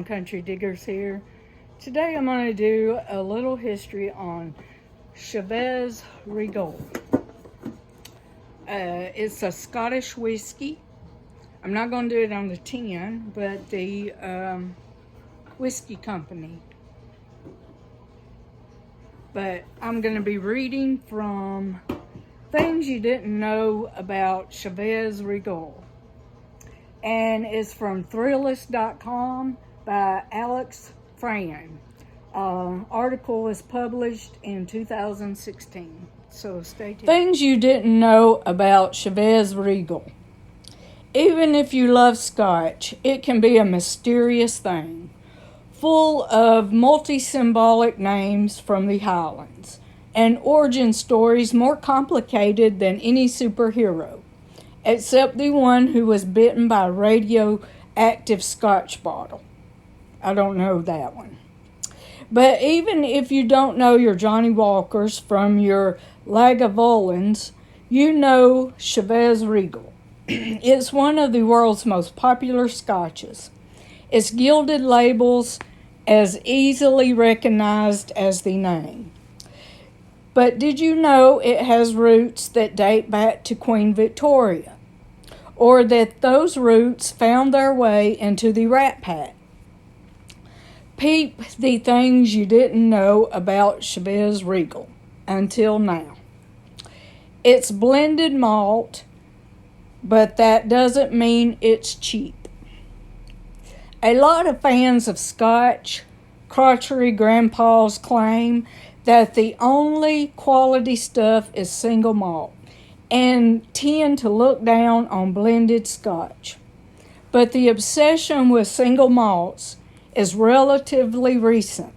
from Country Diggers here. Today I'm going to do a little history on Chivas Regal. It's a Scottish whiskey. I'm not going to do it on the tin, but the whiskey company. But I'm going to be reading from Things You Didn't Know About Chivas Regal. And it's from Thrillist.com by Alex Fran. Article was published in 2016. So stay tuned. Things you didn't know about Chivas Regal. Even if you love Scotch, it can be a mysterious thing, full of multi-symbolic names from the Highlands, and origin stories more complicated than any superhero, except the one who was bitten by a radioactive Scotch bottle. I don't know that one. But even if you don't know your Johnny Walkers from your Lagavulins, you know Chivas Regal. It's one of the world's most popular scotches. Its gilded labels as easily recognized as the name. But did you know it has roots that date back to Queen Victoria? Or that those roots found their way into the Rat Pack? Peep the things you didn't know about Chivas Regal until now. It's blended malt, but that doesn't mean it's cheap. A lot of fans of Scotch crotchery grandpas claim that the only quality stuff is single malt and tend to look down on blended Scotch. But the obsession with single malts is relatively recent,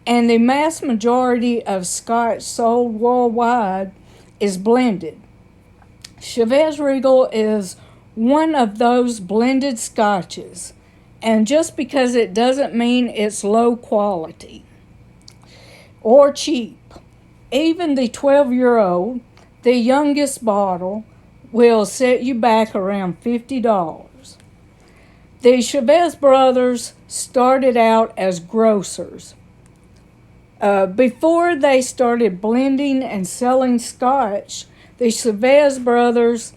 and the mass majority of Scotch sold worldwide is blended. Chivas Regal is one of those blended Scotches, and just because it doesn't mean it's low quality or cheap. Even the 12-year-old, the youngest bottle, will set you back around $50. The Chivas brothers started out as grocers. Before they started blending and selling Scotch, the Chivas brothers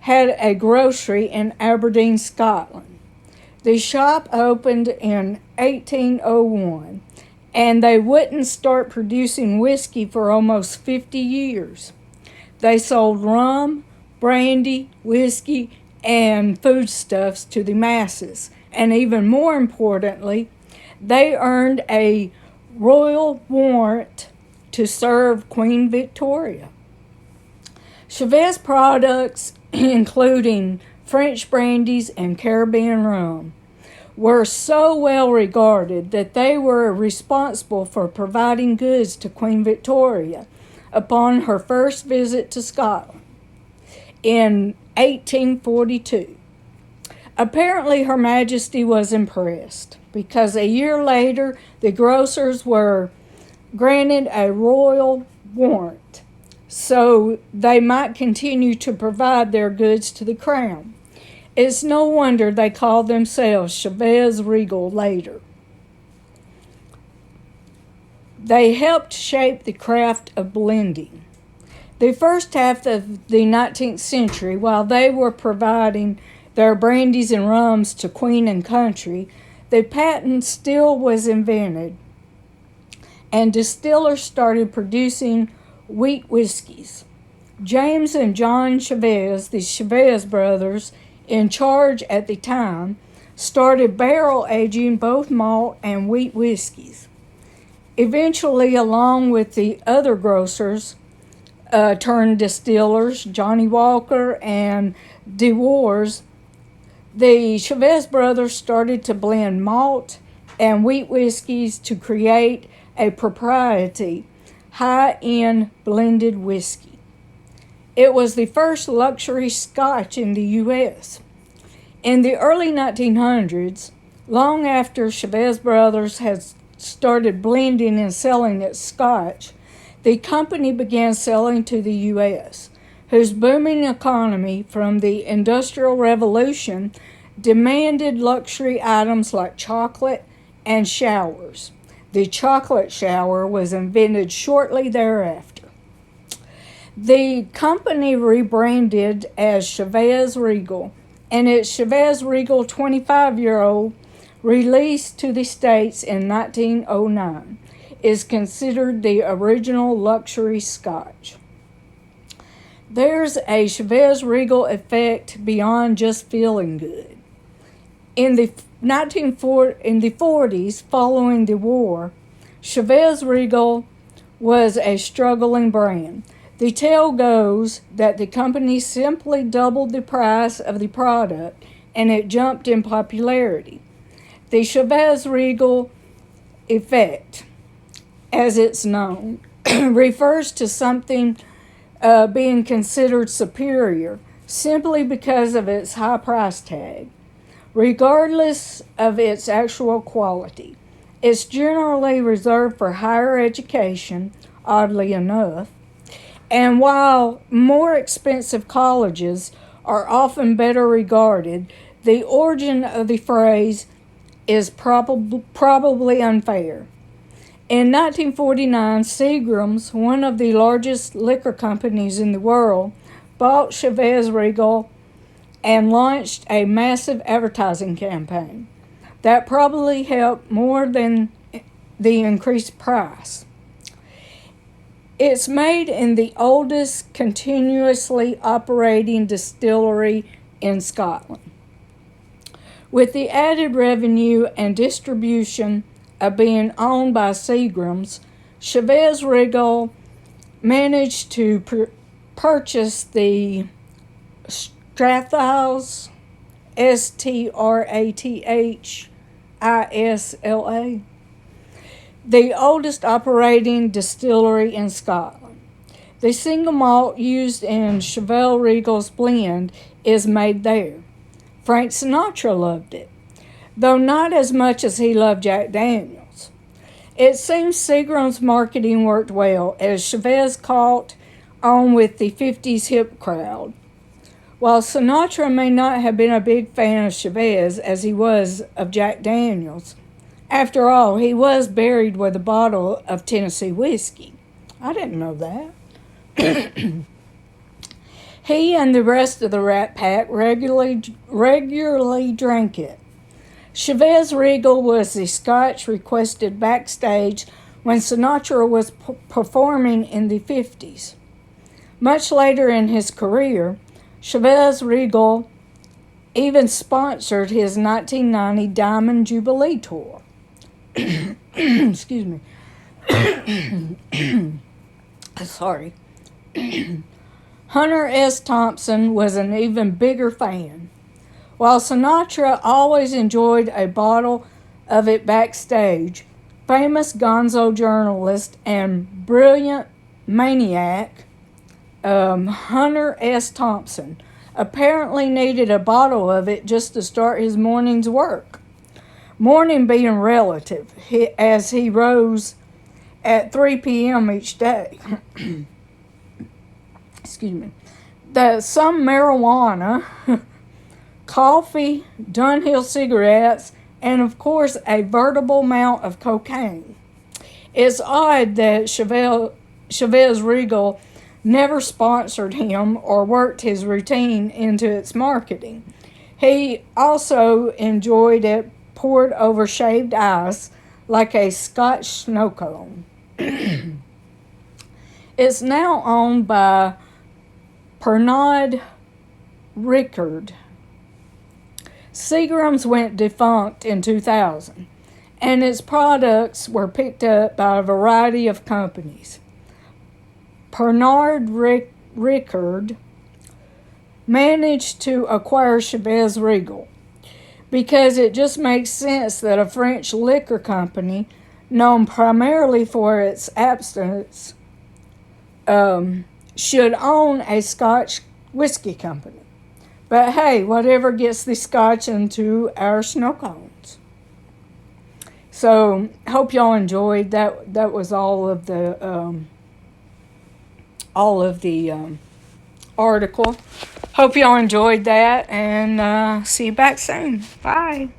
had a grocery in Aberdeen, Scotland. The shop opened in 1801, and they wouldn't start producing whiskey for almost 50 years. They sold rum, brandy, whiskey, and foodstuffs to the masses. And even more importantly, they earned a royal warrant to serve Queen Victoria. Chivas products, including French brandies and Caribbean rum, were so well regarded that they were responsible for providing goods to Queen Victoria upon her first visit to Scotland in 1842. Apparently, Her Majesty was impressed because a year later, the grocers were granted a royal warrant so they might continue to provide their goods to the crown. It's no wonder they called themselves Chivas Regal later. They helped shape the craft of blending. The first half of the 19th century, while they were providing their brandies and rums to Queen and country, the patent still was invented, and distillers started producing wheat whiskies. James and John Chivas, the Chivas brothers, in charge at the time, started barrel aging both malt and wheat whiskeys. Eventually, along with the other grocers turned distillers, Johnny Walker and De Wars, the Chivas brothers started to blend malt and wheat whiskeys to create a proprietary, high-end blended whiskey. It was the first luxury Scotch in the U.S. In the early 1900s, long after Chivas brothers had started blending and selling its Scotch, the company began selling to the U.S., whose booming economy from the Industrial Revolution demanded luxury items like chocolate and showers. The chocolate shower was invented shortly thereafter. The company rebranded as Chivas Regal, and its Chivas Regal 25-year-old, released to the States in 1909, is considered the original luxury scotch. There's a Chivas Regal effect beyond just feeling good. In the 40s, following the war, Chivas Regal was a struggling brand. The tale goes that the company simply doubled the price of the product and it jumped in popularity. The Chivas Regal effect, as it's known, refers to something being considered superior simply because of its high price tag, regardless of its actual quality. It's generally reserved for higher education, oddly enough, and while more expensive colleges are often better regarded, the origin of the phrase is probably unfair. In 1949, Seagram's, one of the largest liquor companies in the world, bought Chivas Regal and launched a massive advertising campaign that probably helped more than the increased price. It's made in the oldest continuously operating distillery in Scotland. With the added revenue and distribution of being owned by Seagram's, Chivas Regal managed to purchase the Strathisla, Strathisla, the oldest operating distillery in Scotland. The single malt used in Chivas Regal's blend is made there. Frank Sinatra loved it, though not as much as he loved Jack Daniels. It seems Seagram's marketing worked well, as Chivas caught on with the 50s hip crowd. While Sinatra may not have been a big fan of Chivas as he was of Jack Daniels, after all, he was buried with a bottle of Tennessee whiskey. I didn't know that. He and the rest of the Rat Pack regularly drank it. Chivas Regal was the scotch requested backstage when Sinatra was performing in the 50s. Much later in his career, Chivas Regal even sponsored his 1990 Diamond Jubilee tour. Excuse me. Sorry. Hunter S. Thompson was an even bigger fan. While Sinatra always enjoyed a bottle of it backstage, famous gonzo journalist and brilliant maniac Hunter S. Thompson apparently needed a bottle of it just to start his morning's work. Morning being relative, as he rose at 3 p.m. each day. Excuse me. Some marijuana, coffee, Dunhill cigarettes, and of course a veritable amount of cocaine. It's odd that Chivas Regal never sponsored him or worked his routine into its marketing. He also enjoyed it poured over shaved ice like a Scotch snow cone. It's now owned by Pernod Ricard. Seagram's went defunct in 2000, and its products were picked up by a variety of companies. Pernod Ricard managed to acquire Chivas Regal because it just makes sense that a French liquor company known primarily for its abstinence should own a Scotch whiskey company. But hey, whatever gets the Scotch into our snow cones. So, hope y'all enjoyed that. That was all of the article. Hope y'all enjoyed that, and see you back soon. Bye.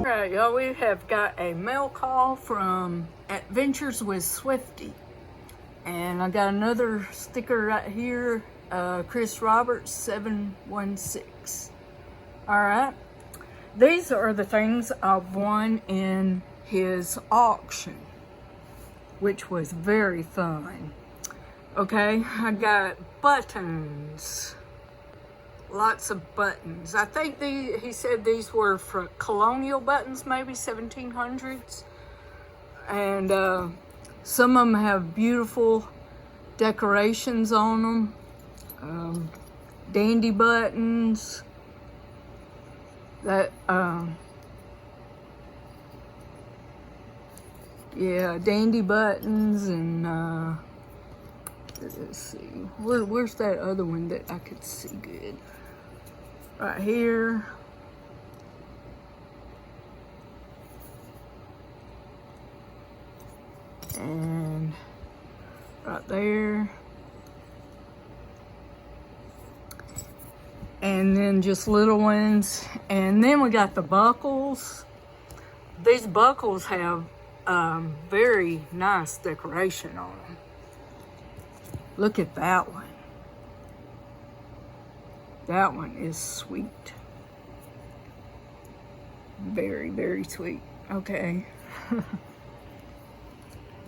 Alright, y'all, we have got a mail call from Adventures with Swifty. And I got another sticker right here, Chris Roberts 716. Alright, these are the things I've won in his auction, which was very fun. Okay, I got buttons. Lots of buttons. I think he said these were for colonial buttons, maybe 1700s. And some of them have beautiful decorations on them. Dandy buttons. Yeah, dandy buttons, and let's see. Where's that other one that I could see good? Right here. And right there. And then just little ones. And then we got the buckles. These buckles have very nice decoration on them. Look at that one. That one is sweet. Very, very sweet. Okay.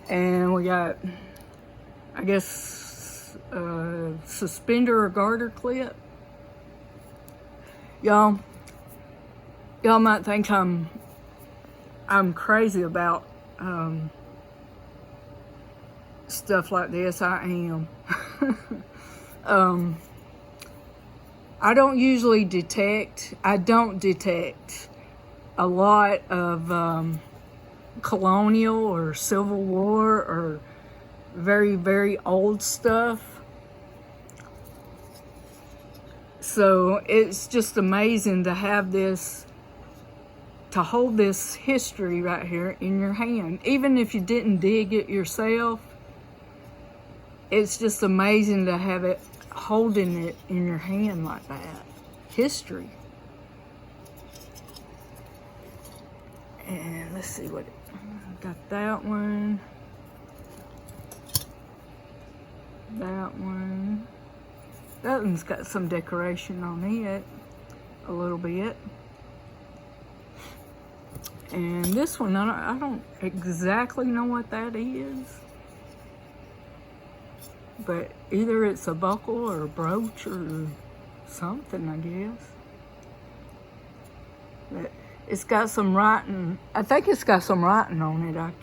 And we got, I guess, suspender or garter clip. Y'all might think I'm crazy about stuff like this. I am. I don't usually detect a lot of colonial or Civil War or very, very old stuff. So it's just amazing to have this, to hold this history right here in your hand. Even if you didn't dig it yourself, it's just amazing to have it, holding it in your hand like that. History. And let's see what got. That one. That one. That one's got some decoration on it, a little bit. And this one, I don't exactly know what that is, but either it's a buckle or a brooch or something, I guess. But it's got some writing. I think it's got some writing on it.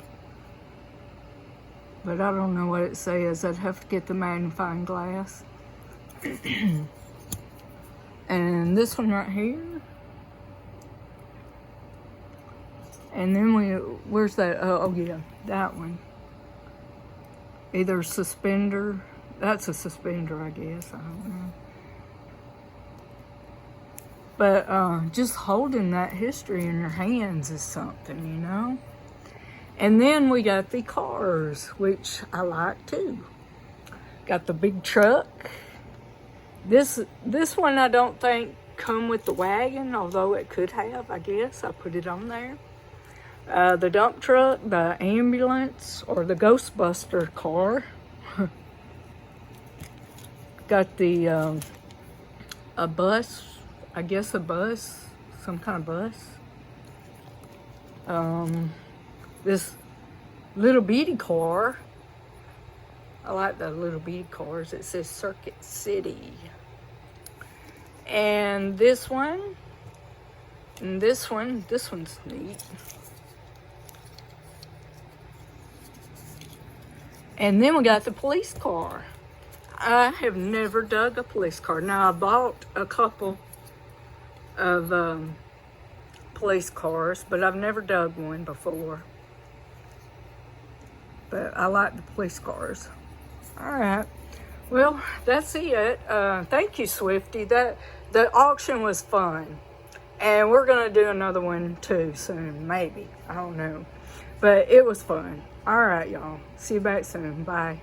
but I don't know what it says. I'd have to get the magnifying glass. And this one right here. And then where's that? Oh yeah, that one. Either suspender. That's a suspender, I guess. I don't know. But just holding that history in your hands is something, you know. And then we got the cars, which I like too. Got the big truck. This one I don't think come with the wagon, although it could have, I guess. I put it on there. The dump truck, the ambulance, or the Ghostbuster car. Got the a bus, I guess a bus, some kind of bus. This little bitty car. I like the little bitty cars. It says Circuit City. And this one, this one's neat. And then we got the police car. I have never dug a police car. Now, I bought a couple of police cars, but I've never dug one before. But I like the police cars. All right. Well, that's it. Thank you, Swifty. The auction was fun. And we're going to do another one too soon, maybe. I don't know. But it was fun. All right, y'all. See you back soon. Bye.